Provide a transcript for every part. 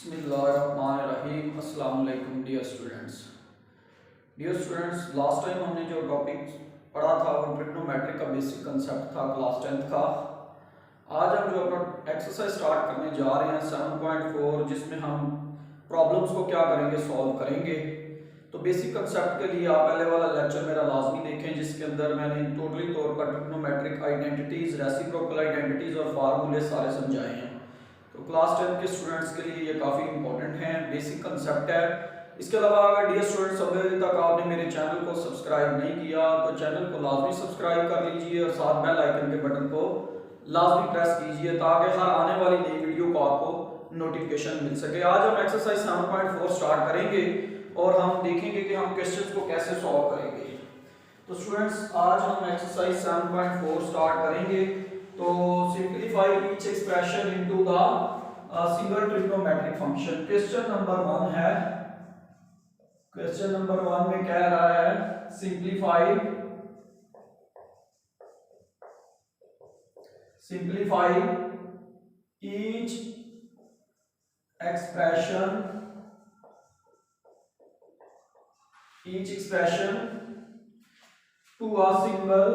बिस्मिल्लाहिर्रहमानिर्रहीम। अस्सलाम वालेकुम डियर स्टूडेंट्स, लास्ट टाइम हमने जो टॉपिक पढ़ा था वो ट्रिग्नोमेट्री का बेसिक कंसेप्ट था क्लास 10th का। आज हम जो अपना एक्सरसाइज स्टार्ट करने जा रहे हैं 7.4, जिसमें हम प्रॉब्लम्स को क्या करेंगे, सॉल्व करेंगे। तो बेसिक कंसेप्ट के लिए आप पहले वाला लेक्चर मेरा लाजमी देखें, जिसके अंदर मैंने टोटली तौर पर ट्रिग्नोमेट्रिक आइडेंटिटीज, रेसिप्रोकल आइडेंटिटीज और फार्मूले सारे समझाए हैं। तो क्लास 10 के स्टूडेंट्स के लिए ये काफ़ी इंपॉर्टेंट है, बेसिक कंसेप्ट है। इसके अलावा अगर डियर स्टूडेंट्स अभी तक आपने मेरे चैनल को सब्सक्राइब नहीं किया तो चैनल को लाजमी सब्सक्राइब कर लीजिए और साथ बेल आइकन के बटन को लाजमी प्रेस कीजिए ताकि हर आने वाली नई वीडियो को आपको नोटिफिकेशन मिल सके। आज हम एक्सरसाइज 7.4 स्टार्ट करेंगे और हम देखेंगे कि हम क्वेश्चंस को कैसे सॉल्व करेंगे। तो स्टूडेंट्स, आज हम एक्सरसाइज 7.4 स्टार्ट करेंगे। तो simplify each expression into the single trigonometric function. Question number 1 है। क्वेश्चन नंबर 1 में कह रहा है simplify each expression to a single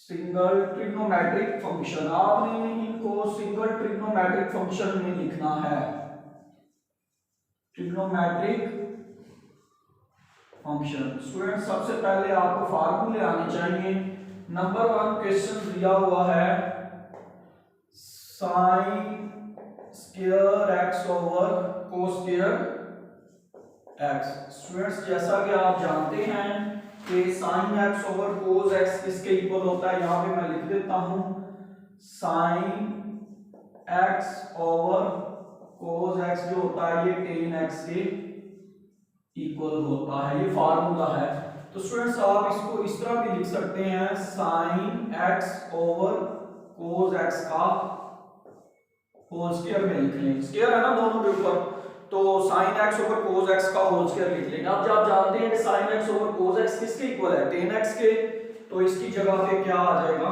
trigonometric function. आपने इनको सिंगल ट्रिग्नोमेट्रिक फंक्शन में लिखना है। ट्रिग्नोमेट्रिक फंक्शन स्टूडेंट, सबसे पहले आपको फार्मूले आने चाहिए। नंबर 1 क्वेश्चन दिया हुआ है sine square x over cos square x. Students, जैसा कि आप जानते हैं कि sine x over cos x किसके इक्वल होता है, यहां पे मैं लिख देता हूं sine x over cos x जो होता है ये टेन एक्स के इक्वल होता है। ये फार्मूला है। तो स्टूडेंट्स, आप इसको इस तरह भी लिख सकते हैं sine x over cos x का होल स्क्वायर में लिख लें। स्क्वायर है ना दोनों के ऊपर, तो sine x over cos x का होल स्क्वायर लिख लेंगे। अब जब आप जानते हैं कि sine x over cos x किसके इक्वल है, टेन एक्स के, तो इसकी जगह पे क्या आ जाएगा,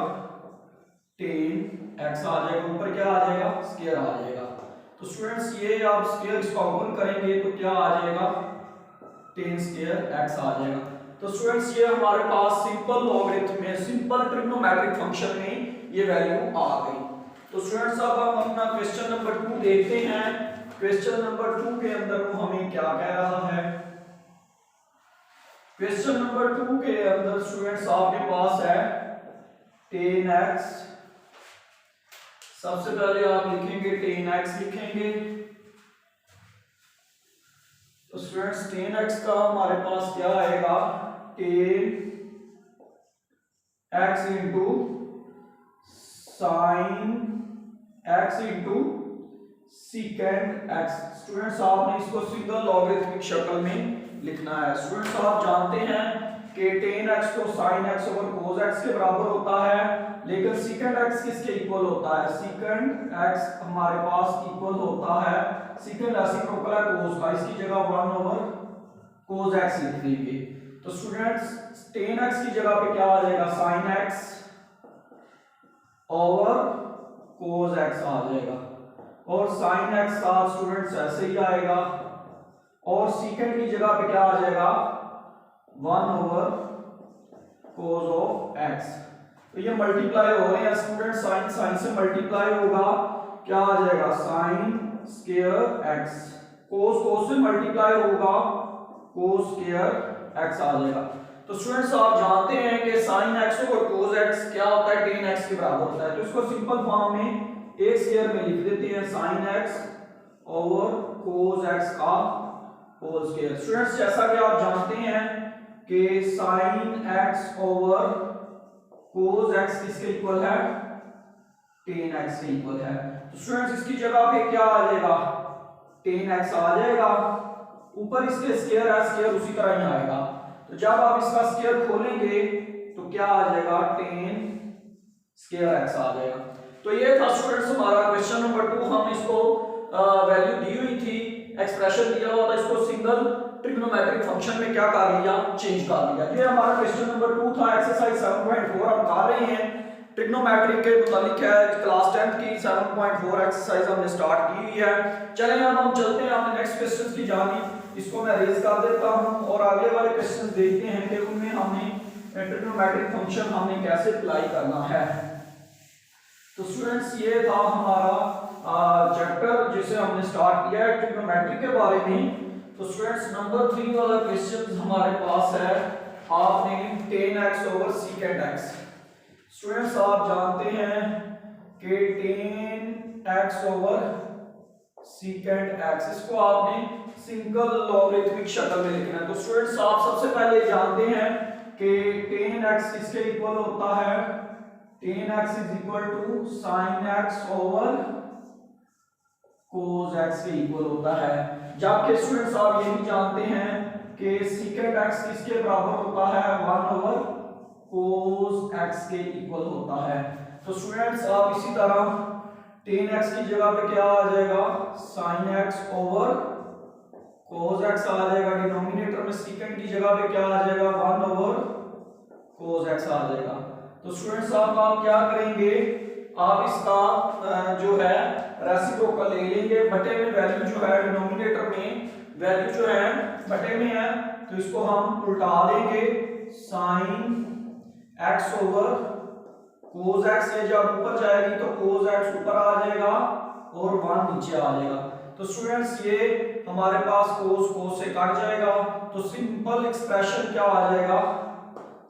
टेन एक्स आ जाएगा, ऊपर क्या आ जाएगा, स्क्वायर आ जाएगा। तो स्टूडेंट्स, ये आप स्क्वायर इसका ओपन करेंगे तो क्या आ जाएगा, टेन स्क्वायर एक्स आ जाएगा। तो स्टूडेंट्स, ये हमारे पास सिंपल लॉगरिथम में, सिंपल ट्रिग्नोमेट्रिक फंक्शन में ये वैल्यू आ गई। तो स्टूडेंट्स, अब हम अपना क्वेश्चन नंबर 2 देखते हैं। क्वेश्चन नंबर 2 के अंदर वो हमें क्या कह रहा है। क्वेश्चन नंबर 2 के अंदर स्टूडेंट्स आपके पास है 10x। सबसे पहले आप लिखेंगे 10x लिखेंगे। तो स्टूडेंट्स, 10x का हमारे पास क्या आएगा, 10x into sine x into सीकेंड x। Students, आपने इसको सिंगल लॉगरिथमिक शक्ल में लिखना है। स्टूडेंट्स, आप जानते हैं कि tan x तो sin x over cos x के बराबर होता है, लेकिन सीकेंड x किसके इक्वल होता है, सीकेंड x हमारे पास इक्वल होता है, सीकेंड रेसिप्रोकल है cos का, इसकी जगह 1 ओवर cos x लिख देंगे। तो स्टूडेंट्स, tan x की जगह पे क्या आ जाएगा, sin x over cos x आ जाएगा, और sin x का स्टूडेंट्स ऐसे ही आएगा, और सीकेंड की जगह पे क्या आ जाएगा, 1 ओवर cos ऑफ x। तो ये मल्टीप्लाई हो रहे हैं स्टूडेंट, साइन साइन से मल्टीप्लाई होगा, क्या आ जाएगा, sine square x, cos cos से मल्टीप्लाई होगा, cos स्क्वायर x आ जाएगा। तो स्टूडेंट्स, आप जानते हैं कि sin x over cos x क्या होता है, tan x के बराबर होता है। तो इसको सिंपल फॉर्म में एक स्क्वायर में लिख देते हैं, sin x over cos x का होल स्क्वायर। स्टूडेंट्स, जैसा कि आप जानते हैं कि sin x over cos x किसके इक्वल है, tan x के इक्वल है। तो स्टूडेंट्स, इसकी जगह पे क्या आ जाएगा, tan x आ जाएगा, ऊपर इसके स्क्वायर है, स्क्वायर उसी तरह ही आएगा। तो जब आप इसका स्क्वायर खोलेंगे तो क्या आ जाएगा, tan स्क्वायर x आ जाएगा। तो ये था स्टूडेंट्स हमारा क्वेश्चन नंबर 2। हम इसको वैल्यू दी हुई थी, एक्सप्रेशन दिया हुआ था, इसको सिंगल ट्रिग्नोमेट्रिक फंक्शन में क्या कर लिया, चेंज कर लिया। ये हमारा क्वेश्चन नंबर 2 था। एक्सरसाइज 7.4 हम कर रहे हैं। ट्रिग्नोमेट्री के मुतालिक है, क्लास 10 की 7.4 एक्सरसाइज हमने स्टार्ट की हुई है। चलें अब हम चलते हैं अपने नेक्स्ट क्वेश्चन की जानिब। इसको मैं रेज कर देता हूं और आगे वाले क्वेश्चन देखते हैं कि उनमें हमने ट्रिग्नोमेट्रिक फंक्शन हमने कैसे अप्लाई करना है। तो स्टूडेंट्स ये था हमारा चैप्टर जिसे हमने स्टार्ट किया है ट्रिग्नोमेट्री के बारे में। तो स्टूडेंट्स नंबर 3 वाला क्वेश्चन हमारे पास है, आपने 10x over secant x। Students आप जानते हैं कि 10x ओवर सीकेंट x, इसको आपने सिंगल लॉगरिथमिक शक्ल में लिखना है। तो स्टूडेंट्स आप सबसे पहले जानते हैं कि 10x किसके इक्वल होता है, 10x is equal to sin x over cos x के इक्वल होता है। जबकि स्टूडेंट्स आप ये भी जानते हैं कि secant x किसके बराबर होता है, 1 ओवर cos x के इक्वल होता है। तो स्टूडेंट्स आप इसी तरह 10x की जगह पे क्या आ जाएगा, sin x over cos x आ जाएगा। डिनोमिनेटर में secant की जगह पे क्या आ जाएगा, 1 ओवर cos x आ जाएगा। तो स्टूडेंट्स आप क्या करेंगे, आप इसका जो है रेसिप्रोकल ले लेंगे। बटे में वैल्यू जो है, डिनोमिनेटर में वैल्यू जो है बटे में है, तो इसको हम उल्टा देंगे, sin x over cos x। ये जब ऊपर जाएगी तो cos x ऊपर आ जाएगा और 1 नीचे आ जाएगा। तो स्टूडेंट्स ये हमारे पास cos से कट जाएगा, तो सिंपल एक्सप्रेशन क्या आ जाएगा,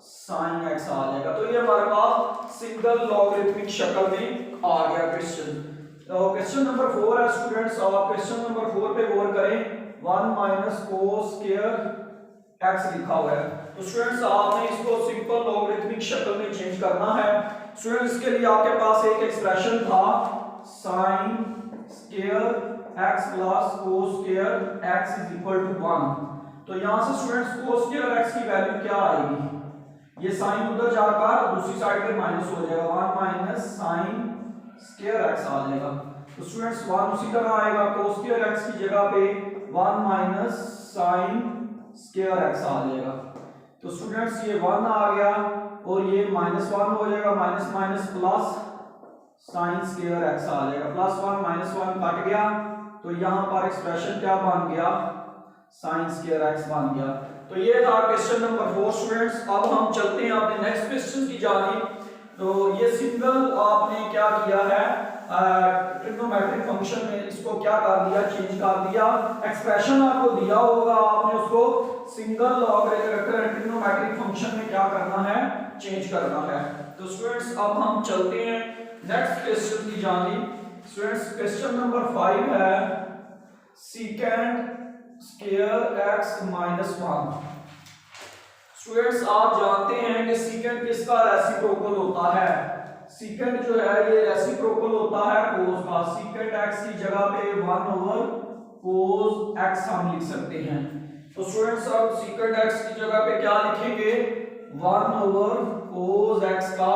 sin x आ जाएगा। तो ये हमारे पास सिंगल लॉगरिथमिक शक्ल में आ गया क्वेश्चन। तो क्वेश्चन नंबर 4 है स्टूडेंट्स, आप क्वेश्चन नंबर 4 पे गौर करें। 1 माइनस cos स्क्वायर x लिखा हुआ है। तो स्टूडेंट्स आपने इसको सिंपल लॉगरिथमिक शक्ल में चेंज करना है। स्टूडेंट्स इसके लिए आपके पास एक एक्सप्रेशन था, sin square x plus cos square x is equal to 1। तो यहां से स्टूडेंट्स cos स्क्वायर x की वैल्यू क्या आएगी, ये साइन उधर जाकर दूसरी साइड पे माइनस हो जाएगा, 1 माइनस sin स्क्वायर x आ जाएगा। तो स्टूडेंट्स 1 उसी तरह आएगा, cos स्क्वायर x की जगह पे 1 माइनस sin स्क्वायर x आ जाएगा। तो स्टूडेंट्स ये 1 आ गया और ये -1 हो जाएगा, minus minus plus sin square x आ जाएगा। +1 -1 कट गया, तो यहां पर एक्सप्रेशन क्या बन गया, sin स्क्वायर x बन गया। तो ये था क्वेश्चन नंबर 4 स्टूडेंट्स। अब हम चलते हैं अपने नेक्स्ट क्वेश्चन की जानिब। तो ये सिंगल आपने क्या किया है, ट्रिग्नोमेट्रिक फंक्शन में इसको क्या कर दिया, चेंज कर दिया। एक्सप्रेशन आपको दिया होगा, आपने उसको सिंगल ट्रिग्नोमेट्रिक फंक्शन में क्या करना है, चेंज करना है। तो स्टूडेंट्स अब हम चलते हैं नेक्स्ट क्वेश्चन की जानिब। स्टूडेंट्स क्वेश्चन नंबर 5 है, secant square x minus 1। Students आप जानते हैं कि सीकेंट किसका रेसिप्रोकल होता है, सीकेंट जो है ये रेसिप्रोकल होता है cos का। सीकेंट x की जगह पे 1 ओवर cos x हम लिख सकते हैं। तो स्टूडेंट्स अब सीकेंट x की जगह पे क्या लिखेंगे, 1 ओवर cos x का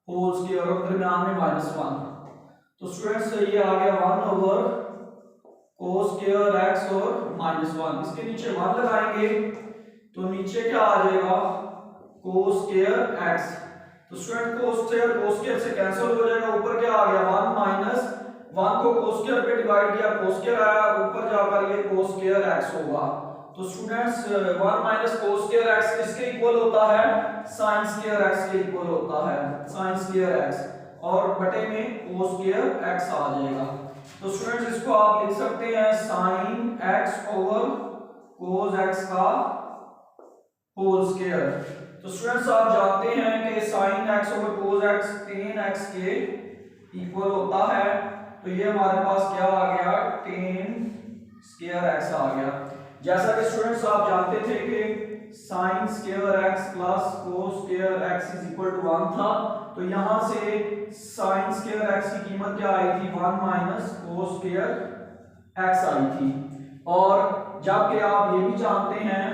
होल स्क्वायर और दरमियान में -1। तो स्टूडेंट्स ये आ गया 1 ओवर cos स्क्वायर x और -1। इसके नीचे 1 लगाएंगे तो नीचे क्या आ जाएगा, cos स्क्वायर x। तो स्टूडेंट cos स्क्वायर से कैंसिल हो जाएगा, ऊपर क्या आ गया, 1 माइनस 1 को cos स्क्वायर पे डिवाइड किया, cos स्क्वायर आया, ऊपर जाकर ये cos स्क्वायर x होगा। तो students 1 minus cos square x किसके इक्वल होता है, sin स्क्वायर x के इक्वल होता है, sin स्क्वायर x, और बटे में cos स्क्वायर x आ जाएगा। तो स्टूडेंट्स इसको आप लिख सकते हैं sin x over cos x का होल स्क्वायर। तो स्टूडेंट्स आप जानते हैं कि sin x over cos x 10x के इक्वल होता है। तो ये हमारे पास क्या आ गया, 10 स्क्वायर x आ गया। जैसा कि स्टूडेंट्स आप जानते थे कि sin square x plus cos square x is equal to 1 था। तो यहां से sin स्क्वायर x की कीमत क्या आई थी, 1 माइनस cos स्क्वायर x आई थी। और जबकि आप ये भी जानते हैं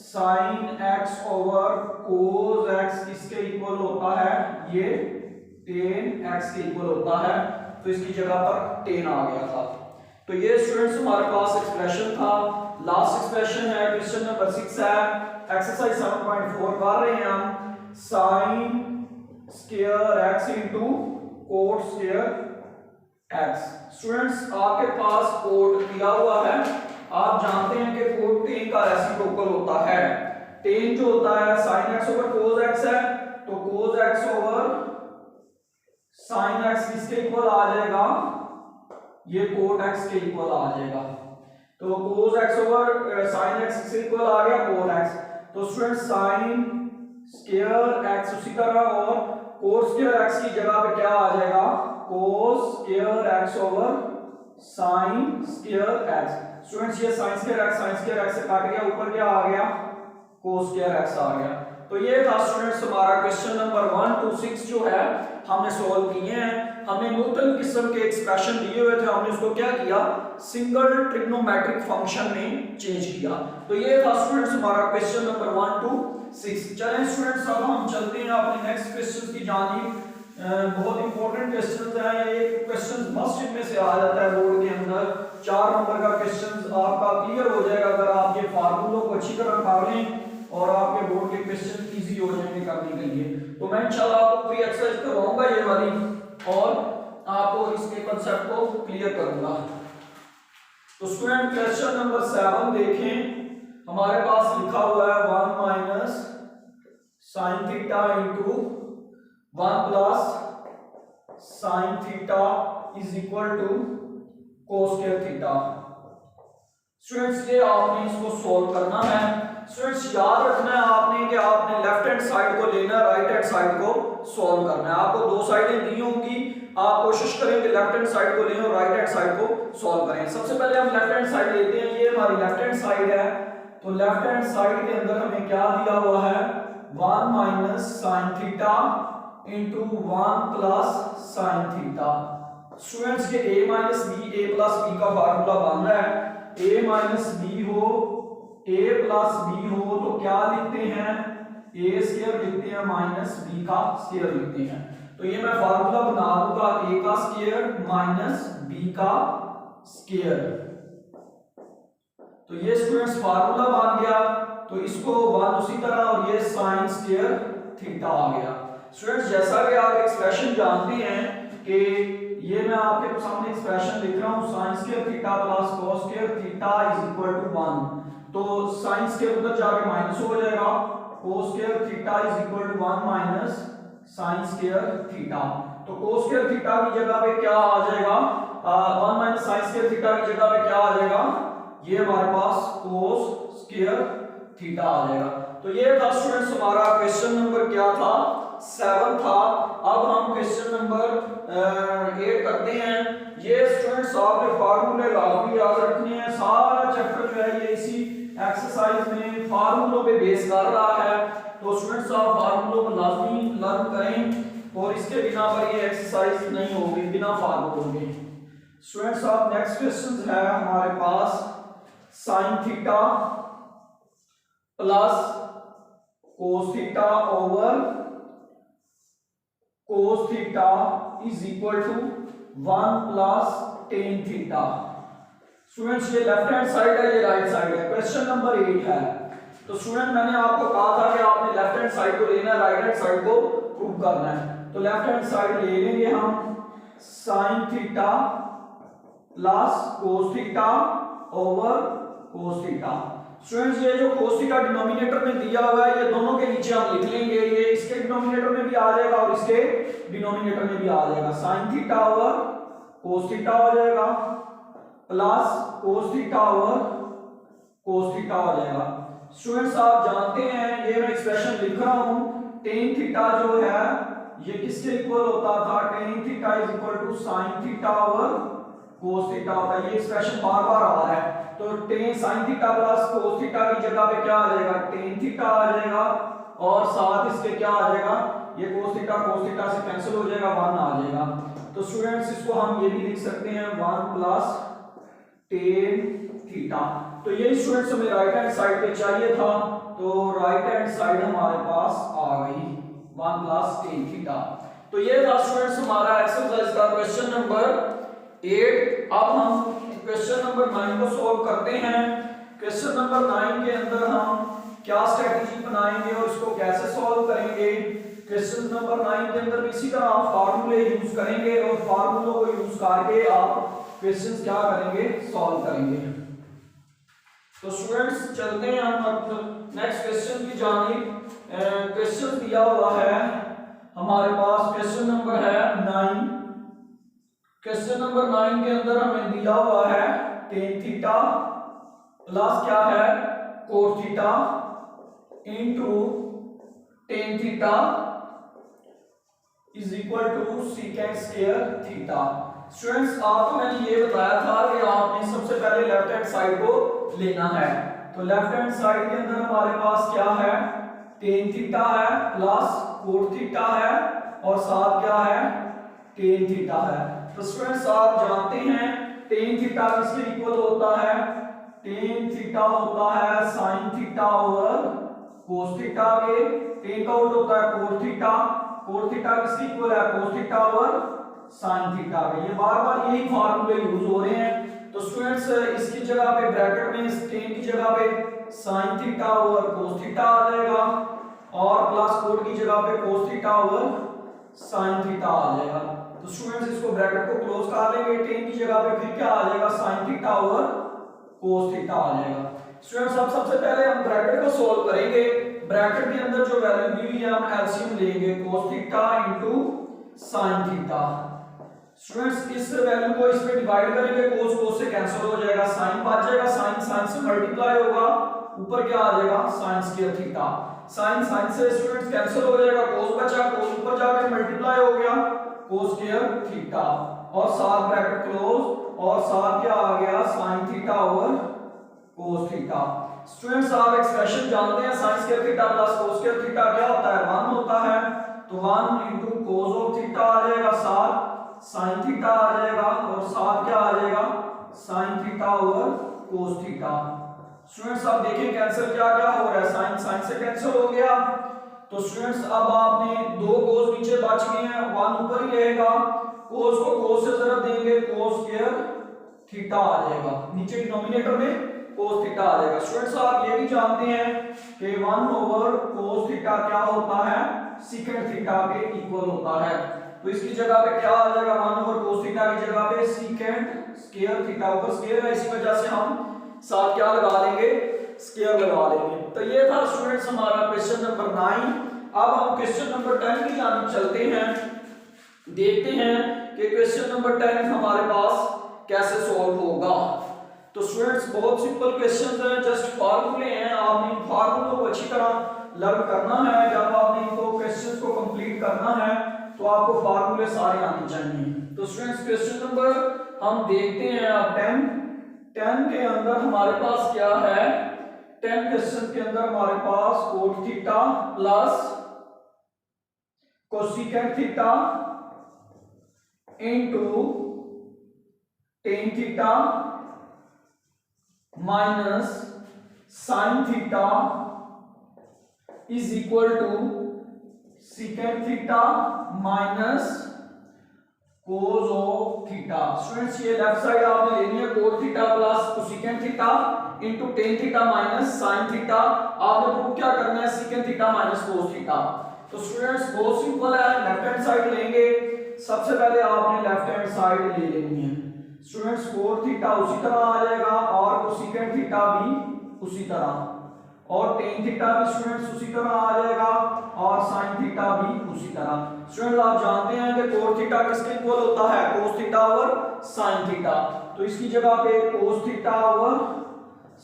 sin x over cos x किसके इक्वल होता है, ये 10x के इक्वल होता है। तो इसकी जगह पर 10 आ गया था। तो ये स्टूडेंट्स हमारे पास एक्सप्रेशन था। लास्ट एक्सप्रेशन है क्वेश्चन नंबर 6 है, एक्सरसाइज 7.4 कर रहे हैं हम। sin square x into coat square x. Students आपके पास कोट दिया हुआ है, आप जानते हैं कि कोट टेन का रेसिप्रोकल होता है। टेन जो होता है sine x over cos x है, तो cos x over sine x किसके इक्वल आ जाएगा, ये कोट एक्स के इक्वल आ जाएगा। तो cos x over sine x किसके इक्वल आ गया, कोट एक्स। तो स्टूडेंट साइन स्क्वायर एक्स उसी तरह, और कोस स्क्वायर एक्स की जगह पे क्या आ जाएगा, cos square x over sine square x. Students ये साइन स्क्वायर एक्स से काट गया, ऊपर क्या आ गया, कोस स्क्वायर एक्स आ गया। तो ये था स्टूडेंट्स हमारा क्वेश्चन नंबर 1 to 6 जो है हमने सॉल्व किए हैं। हमने मुख्तलिफ किस्म के एक्सप्रेशन दिए हुए थे, हमने उसको क्या किया, सिंगल ट्रिग्नोमेट्रिक फंक्शन में चेंज किया। तो ये था स्टूडेंट्स हमारा क्वेश्चन नंबर 1 to 6। चलें स्टूडेंट्स अब हम चलते हैं अपने नेक्स्ट क्वेश्चन की जानिब। बहुत इंपॉर्टेंट क्वेश्चंस हैं, ये क्वेश्चन मस्ट इनमें से आ जाता है बोर्ड के अंदर। 4 नंबर का क्वेश्चन आपका क्लियर हो जाएगा अगर आप ये फार्मूलों को अच्छी तरह कर लें, और आपके बोर्ड के क्वेश्चन इजी हो जाएंगे करने के लिए। तो मैं इंशाल्लाह आपको पूरी एक्सरसाइज करवाऊंगा ये वाली, और आपको इसके कांसेप्ट को क्लियर करूंगा। तो स्टूडेंट क्वेश्चन नंबर 7 देखें, हमारे पास लिखा हुआ है 1 minus sine theta into 1 plus sine theta is equal to cos square theta. Students ये आपने इसको सॉल्व करना है। स्टूडेंट्स याद रखना है आपने कि आपने लेफ्ट हैंड साइड को लेना है, राइट हैंड साइड को सॉल्व करना है। आपको दो साइडें दी होंगी, आप कोशिश करें कि लेफ्ट हैंड साइड को लें और राइट हैंड साइड को सॉल्व करें। सबसे पहले हम लेफ्ट हैंड साइड लेते हैं, ये हमारी लेफ्ट हैंड साइड है। तो लेफ्ट हैंड साइड के अंदर हमें क्या दिया हुआ है, 1 minus sine theta into 1 plus sine theta. Students ये a minus B, a plus B का फार्मूला बन रहा है। a माइनस बी हो, a प्लस बी हो तो क्या लिखते हैं, a स्क्वायर लिखते हैं माइनस b का स्क्वायर लिखते हैं। तो ये मैं फार्मूला बना दूंगा, a का स्क्वायर माइनस b का स्क्वायर। तो ये स्टूडेंट्स फार्मूला बन गया। तो इसको 1 उसी तरह, और ये साइन स्क्वायर थीटा आ गया। स्टूडेंट्स जैसा कि आप एक्सप्रेशन जानते हैं कि ये मैं आपके सामने एक्सप्रेशन लिख रहा हूं, sine square theta plus cos square theta is equal to 1। तो साइन स्क्वायर उधर जाके माइनस हो जाएगा, cos square theta is equal to 1 minus sine square theta. तो कोस स्क्वायर थीटा की जगह पे क्या आ जाएगा, 1 माइनस साइन स्क्वायर थीटा की जगह पे क्या आ जाएगा, ये हमारे पास कोस स्क्वायर थीटा आ जाएगा। तो ये था स्टूडेंट्स हमारा क्वेश्चन नंबर क्या था, 7 था। अब हम क्वेश्चन नंबर 8 करते हैं। ये स्टूडेंट्स आपने फार्मूले लाजमी याद रखने हैं। सारा चैप्टर जो है ये इसी एक्सरसाइज में फार्मूलों पे बेस कर रहा है। तो स्टूडेंट्स आप फार्मूलों को लाजमी लर्न करें, और इसके बिना पर ये एक्सरसाइज नहीं होगी बिना फार्मूलों के। स्टूडेंट्स आप नेक्स्ट क्वेश्चन है हमारे पास, sine theta plus cos theta over cos theta is equal to 1 plus tan theta. Students ये लेफ्ट हैंड साइड है, ये राइट साइड है। क्वेश्चन नंबर 8 है। तो स्टूडेंट मैंने आपको कहा था कि आपने लेफ्ट हैंड साइड को लेना है, राइट हैंड साइड को प्रूव करना है। तो लेफ्ट हैंड साइड ले लेंगे हम, sign theta plus cos theta over cos theta. Students ये जो कोस थीटा डिनोमिनेटर में दिया हुआ है, ये दोनों के नीचे हम लिख लेंगे, ये इसके डिनोमिनेटर में भी आ जाएगा और इसके डिनोमिनेटर में भी आ जाएगा। Sign theta over cos theta हो जाएगा, plus cos theta over cos theta हो जाएगा। स्टूडेंट्स आप जानते हैं ये मैं एक्सप्रेशन लिख रहा हूं, टेन थीटा जो है ये किसके इक्वल होता था, tan theta is equal to sine theta over cos theta होता है। ये एक्सप्रेशन बार बार आ रहा है। तो ten sign theta plus cos theta की जगह पे क्या आ जाएगा, टेन थीटा आ जाएगा, और साथ इसके क्या आ जाएगा, ये कोस थीटा से कैंसिल हो जाएगा, 1 आ जाएगा। तो स्टूडेंट्स इसको हम ये भी लिख सकते हैं 1 प्लस टेन थीटा। तो ये स्टूडेंट्स हमें राइट हैंड साइड पे चाहिए था, तो राइट हैंड साइड हमारे पास आ गई 1 प्लस टेन थीटा। तो ये था स्टूडेंट्स हमारा एक्सरसाइज का क्वेश्चन नंबर 8। अब हम क्वेश्चन नंबर 9 को सॉल्व करते हैं। क्वेश्चन नंबर 9 के अंदर हम क्या स्ट्रेटजी बनाएंगे और इसको कैसे सॉल्व करेंगे। क्वेश्चन नंबर 9 के अंदर भी इसी तरह आप फार्मूले यूज करेंगे और फार्मूलों को यूज करके आप क्वेश्चंस क्या करेंगे, सॉल्व करेंगे। तो स्टूडेंट्स चलते हैं हम अब नेक्स्ट क्वेश्चन की जानिब। क्वेश्चन दिया हुआ है हमारे पास, क्वेश्चन नंबर है 9। क्वेश्चन नंबर 9 के अंदर हमें दिया हुआ है tan थीटा प्लस क्या है cos theta into tan theta is equal to secant square theta. Students आपको मैंने ये बताया था कि आपने सबसे पहले लेफ्ट हैंड साइड को लेना है। तो लेफ्ट हैंड साइड के अंदर हमारे पास क्या है, tan थीटा है प्लस cos थीटा है और साथ क्या है tan थीटा है। तो स्टूडेंट्स आप जानते हैं tan थीटा किसके इक्वल होता है, tan थीटा होता है sin theta over cos theta के। tan का उल्टा होता है cos थीटा, cos थीटा किसके इक्वल है cos theta over sin theta के। ये बार-बार यही फार्मूले यूज हो रहे हैं। तो स्टूडेंट्स इसकी जगह पे ब्रैकेट में tan की जगह पे sin theta over cos theta आ जाएगा और प्लस cos की जगह पे cos theta over sin theta आ जाएगा। तो स्टूडेंट्स इसको ब्रैकेट को क्लोज कर लेंगे, tan की जगह पे फिर क्या आ जाएगा sin theta over cos theta आ जाएगा। स्टूडेंट्स अब सबसे पहले हम ब्रैकेट को सॉल्व करेंगे। ब्रैकेट के अंदर जो वैल्यू दी हुई है हम एलसीएम लेंगे cos theta into sin theta. Students इस वैल्यू को इसमें डिवाइड करेंगे, cos cos से कैंसिल हो जाएगा, sin बच जाएगा, sin sin से मल्टीप्लाई होगा, ऊपर क्या आ जाएगा sin square theta. sin sin से स्टूडेंट्स कैंसिल हो जाएगा, cos बचा, cos ऊपर जाकर मल्टीप्लाई हो गया cos स्क्वायर थीटा और साथ ब्रैकेट क्लोज और साथ क्या आ गया sin theta over cos theta. Students आप एक्सप्रेशन जानते हैं sin square theta plus cos square theta क्या होता है 1 होता है। तो 1 cos ऑफ थीटा आ जाएगा, साथ sin थीटा आ जाएगा और साथ क्या आ जाएगा sin theta over cos theta. Students आप देखिए कैंसिल क्या क्या हो रहा है, sin sin से कैंसिल हो गया। तो स्टूडेंट्स अब आपने दो cos नीचे बच गए हैं, 1 ऊपर ही रहेगा, cos को cos से जरा देंगे cos स्क्वायर थीटा आ जाएगा, नीचे डिनोमिनेटर में cos थीटा आ जाएगा। स्टूडेंट्स आप ये भी जानते हैं कि 1 ओवर cos थीटा क्या होता है सीकेंट थीटा के इक्वल होता है। तो इसकी जगह पे क्या आ जाएगा 1 ओवर cos थीटा की जगह पे सीकेंट स्क्वायर थीटा ऊपर स्क्वायर है, इसी वजह से हम साथ क्या लगा लेंगे स्क्वायर लगा लेंगे। तो ये था स्टूडेंट्स हमारा क्वेश्चन नंबर 9। अब हम क्वेश्चन नंबर 10 की जानिब चलते हैं, देखते हैं कि क्वेश्चन नंबर 10 हमारे पास कैसे सॉल्व होगा। तो स्टूडेंट्स बहुत सिंपल क्वेश्चंस हैं, जस्ट फार्मूले हैं, आपने इन फार्मूलों को अच्छी तरह लर्न करना है। जब आपने इनको क्वेश्चंस को कंप्लीट करना है तो आपको फार्मूले सारे आने चाहिए। तो स्टूडेंट्स क्वेश्चन नंबर हम देखते हैं अब 10 के अंदर हमारे पास क्या है, 10 क्वेश्चन के अंदर हमारे पास cos theta plus cosecant theta into tan theta minus sin theta is equal to secant theta minus cos of theta. Students ये लेफ्ट साइड आपने लेनी है cos theta plus cosecant theta into tan theta minus sin theta. आपने prove क्या करना है secant theta minus cos theta. तो students बहुत सिंपल है, लेफ्ट हैंड साइड लेंगे, सबसे पहले आपने लेफ्ट हैंड साइड ले लेनी है। स्टूडेंट्स cos थीटा उसी तरह आ जाएगा और कोसेकेंट थीटा भी उसी तरह और tan थीटा भी स्टूडेंट्स उसी तरह आ जाएगा और sin थीटा भी उसी तरह। स्टूडेंट्स आप जानते हैं कि cos थीटा किसके इक्वल होता है cos theta over sin theta. तो इसकी जगह पे cos theta over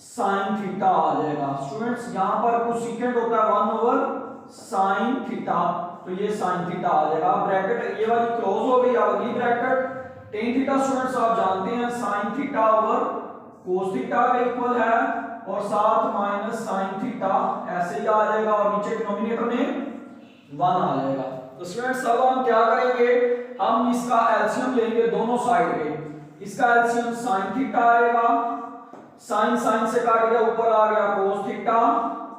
sin theta आ जाएगा। स्टूडेंट्स यहां पर कोसेकेंट होता है 1 ओवर sin थीटा, तो ये sin थीटा आ जाएगा। ब्रैकेट ये वाली क्लोज हो गई, अब अगली ब्रैकेट tan थीटा स्टूडेंट्स आप जानते हैं sin theta over cos theta के इक्वल है और साथ माइनस sin थीटा ऐसे ही आ जाएगा और नीचे डिनोमिनेटर में 1 आ जाएगा। तो स्टूडेंट्स अब हम क्या करेंगे, हम इसका एलसीएम लेंगे दोनों साइड पे। इसका एलसीएम sin थीटा आएगा, sin sin से काट गया ऊपर आ गया cos theta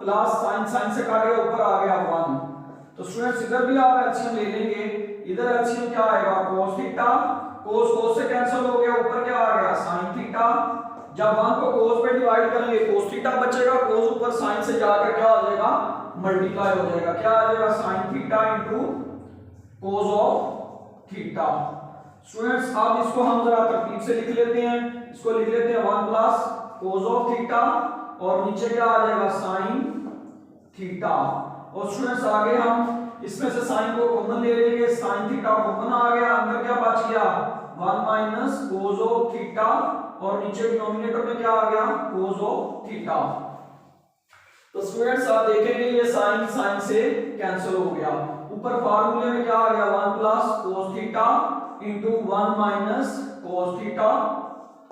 plus sin sin से काट गया ऊपर आ गया 1। तो स्टूडेंट्स इधर भी आप एलसीएम ले लेंगे, इधर एलसीएम क्या आएगा cos थीटा, cos cos से कैंसिल हो गया, ऊपर क्या आ गया sin थीटा। जब 1 को cos पे डिवाइड करेंगे cos थीटा बचेगा, cos ऊपर sin से जाकर क्या आ जाएगा मल्टीप्लाई हो जाएगा, क्या आ जाएगा sign theta into cos of theta. Students अब इसको हम जरा तरतीब से लिख लेते हैं, इसको लिख लेते हैं 1 प्लस कोस ऑफ थीटा और नीचे क्या आ जाएगा साइन थीटा। और स्टूडेंट्स आगे हम इसमें से साइन को कॉमन ले लेंगे, साइन थीटा कॉमन आ गया, अंदर क्या बच गया 1 माइनस कोस ऑफ थीटा और नीचे डिनोमिनेटर में क्या आ गया कोस ऑफ थीटा। तो स्टूडेंट्स आप देखेंगे ये साइन साइन से कैंसिल हो गया, ऊपर फार्मूले में क्या आ गया 1 plus cos theta into 1 minus cos theta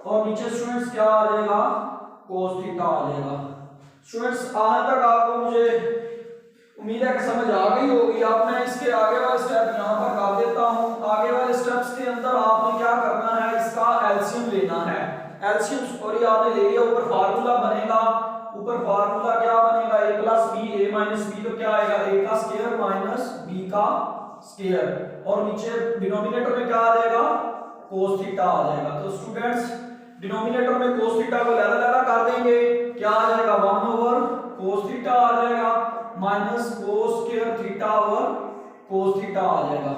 और नीचे स्टूडेंट्स क्या आ जाएगा कोस थीटा आ जाएगा। स्टूडेंट्स आज तक आपको मुझे उम्मीद है कि समझ आ गई होगी। अब मैं इसके आगे वाले स्टेप यहाँ पर कर देता हूँ। आगे वाले स्टेप्स के अंदर आपने क्या करना है, इसका एलसीएम लेना है। एलसीएम और ये आपने ले लिया, ऊपर फार्मूला बनेगा, ऊपर फार्मूला क्या बनेगा a plus B, a minus B तो क्या आएगा a का स्क्वायर माइनस b का स्क्वायर और नीचे डिनोमिनेटर में क्या आ जाएगा cos थीटा आ जाएगा। तो स्टूडेंट्स डिनोमिनेटर में cos थीटा को लैला लैला कर देंगे, क्या आ जाएगा 1 ओवर cos थीटा आ जाएगा minus cos square theta over cos theta आ जाएगा।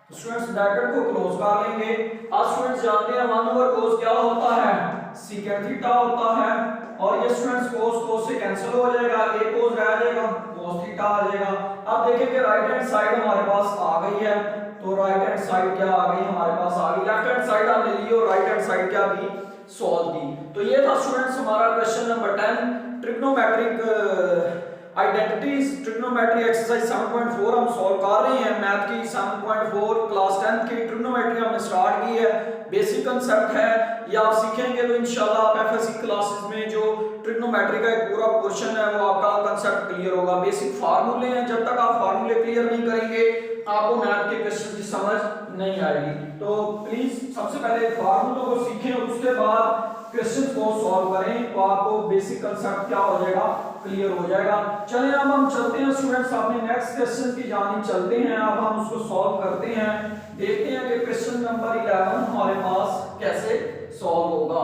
तो स्टूडेंट्स ब्रैकेट को क्लोज कर लेंगे। अब स्टूडेंट्स जानते हैं 1 ओवर cos क्या होता है सेकंड थीटा होता है और ये स्टूडेंट्स cos से कैंसिल हो जाएगा, a cos रह जाएगा cos थीटा आ जाएगा। अब देखेंगे राइट हैंड साइड हमारे पास आ गई है, तो राइट हैंड साइड क्या आ गई हमारे पास आ गई, लेफ्ट हैंड साइड हमने ली और राइट हैंड साइड क्या की सॉल्व की। तो ये था स्टूडेंट्स हमारा question number 10 trigonometric identities trigonometry exercise 7.4 हम सॉल्व कर रहे हैं मैथ की 7.4 क्लास 10 की ट्रिग्नोमेट्री हमने स्टार्ट की है। बेसिक कांसेप्ट है ये आप सीखेंगे तो इंशाल्लाह आप एफएससी क्लासेस में जो ट्रिग्नोमेट्री का एक पूरा क्वेश्चन है वो आपका कांसेप्ट क्लियर होगा। बेसिक फार्मूले हैं, जब तक आप फार्मूले क्लियर नहीं करेंगे आपको मैथ के क्वेश्चन की समझ नहीं आएगी। तो प्लीज सबसे पहले फार्मूलों को सीखें और उसके बाद क्वेश्चंस को सॉल्व करें तो आपको बेसिक कांसेप्ट क्या हो जाएगा क्लियर हो जाएगा। चलिए अब हम चलते हैं स्टूडेंट्स अपने नेक्स्ट क्वेश्चन की जानिब चलते हैं। अब हम उसको सॉल्व करते हैं, देखते हैं कि क्वेश्चन नंबर 11 हमारे पास कैसे सॉल्व होगा।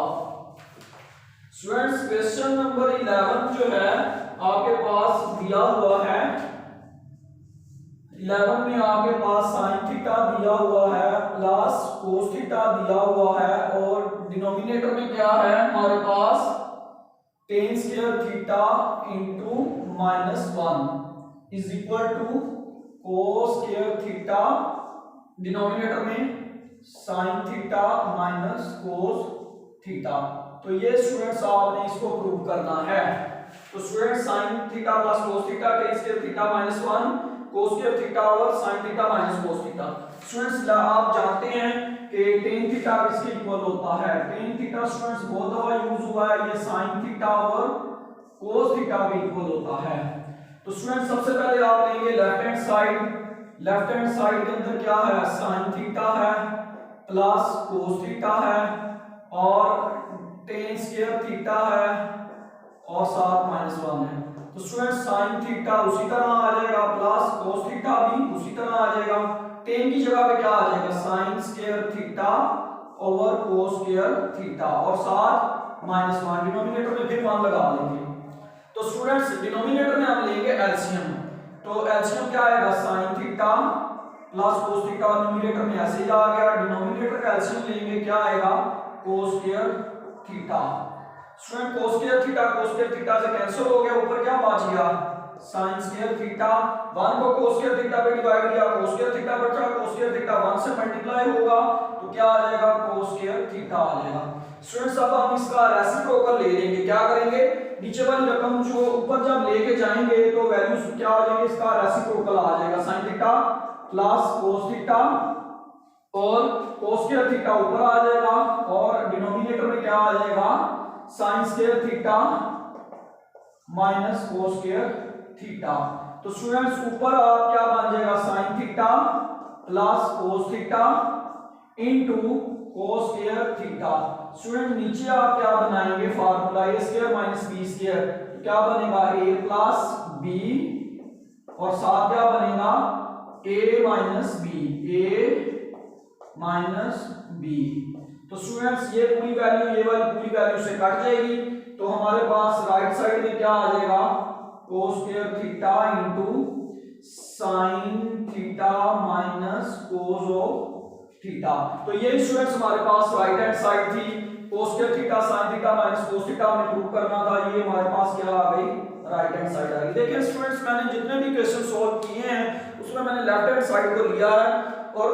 स्टूडेंट्स क्वेश्चन नंबर 11 जो है आपके पास दिया हुआ है, 11 में आपके पास साइन थीटा दिया हुआ है प्लस कोस थीटा दिया हुआ है और डिनोमिनेटर में क्या है हमारे पास tan square theta into -1 is equal to cos square theta, denominator में sine theta minus cos theta. तो ये स्टूडेंट्स आपने इसको प्रूव करना है। तो students sine theta plus cos theta tan square theta -1 cos square theta और sin theta minus cos theta. Students आप जानते हैं कि tan थीटा किसके इक्वल होता है, tan थीटा स्टूडेंट्स बहुत दफा यूज हुआ है, ये sin थीटा और cos थीटा के इक्वल होता है। तो स्टूडेंट्स सबसे पहले आप लेंगे left hand side, left hand side के अंदर क्या है sin थीटा है प्लस cos थीटा है और tan स्क्वायर थीटा है और साथ -1 है। तो स्टूडेंट साइन थीटा उसी तरह आ जाएगा प्लस cos थीटा भी उसी तरह आ जाएगा, tan की जगह पे क्या आ जाएगा sign square theta over cos square theta और साथ -1, डिनोमिनेटर में फिर 1 लगा देंगे। तो स्टूडेंट्स डिनोमिनेटर में हम लेंगे एलसीएम, तो एलसीएम क्या आएगा sign theta plus cos theta और न्यूमरेटर में ऐसे ही आ गया, डिनोमिनेटर का एलसीएम लेंगे क्या आएगा cos square theta. Student cos square theta से कैंसिल हो गया, ऊपर क्या बच गया sin स्क्वायर थीटा, 1 को cos स्क्वायर थीटा पे डिवाइड किया cos स्क्वायर थीटा बचा, cos स्क्वायर थीटा 1 से मल्टीप्लाई होगा तो क्या आ जाएगा cos स्क्वायर थीटा आ जाएगा। स्टूडेंट्स अब हम इसका रेसिप्रोकल ले लेंगे, क्या करेंगे नीचे वाली रकम जो ऊपर जब लेके जाएंगे तो वैल्यूज क्या हो जाएंगे, इसका रेसिप्रोकल आ जाएगा sin थीटा प्लस cos थीटा और cos स्क्वायर थीटा ऊपर आ जाएगा और डिनोमिनेटर में क्या आ जाएगा sin square theta minus cos square theta. तो स्टूडेंट्स ऊपर आप क्या बन जाएगा sin थीटा plus cos theta into cos square theta. Student नीचे आप क्या बनाएंगे formula a square minus b square, तो क्या बनेगा a प्लस b और साथ क्या बनेगा a माइनस b। तो स्टूडेंट्स ये पूरी वैल्यू ये वाली पूरी वैल्यू से कट जाएगी, तो हमारे पास राइट साइड में क्या आ जाएगा cos square theta into sin theta minus cos of theta. तो ये स्टूडेंट्स हमारे पास राइट हैंड साइड थी, cos square theta sin theta minus cos theta हमें प्रूव करना था, ये हमारे पास क्या आ गई, राइट हैंड साइड आ गई। देखिए स्टूडेंट्स मैंने जितने भी क्वेश्चन सॉल्व किए हैं उसमें मैंने लेफ्ट हैंड साइड को लिया है और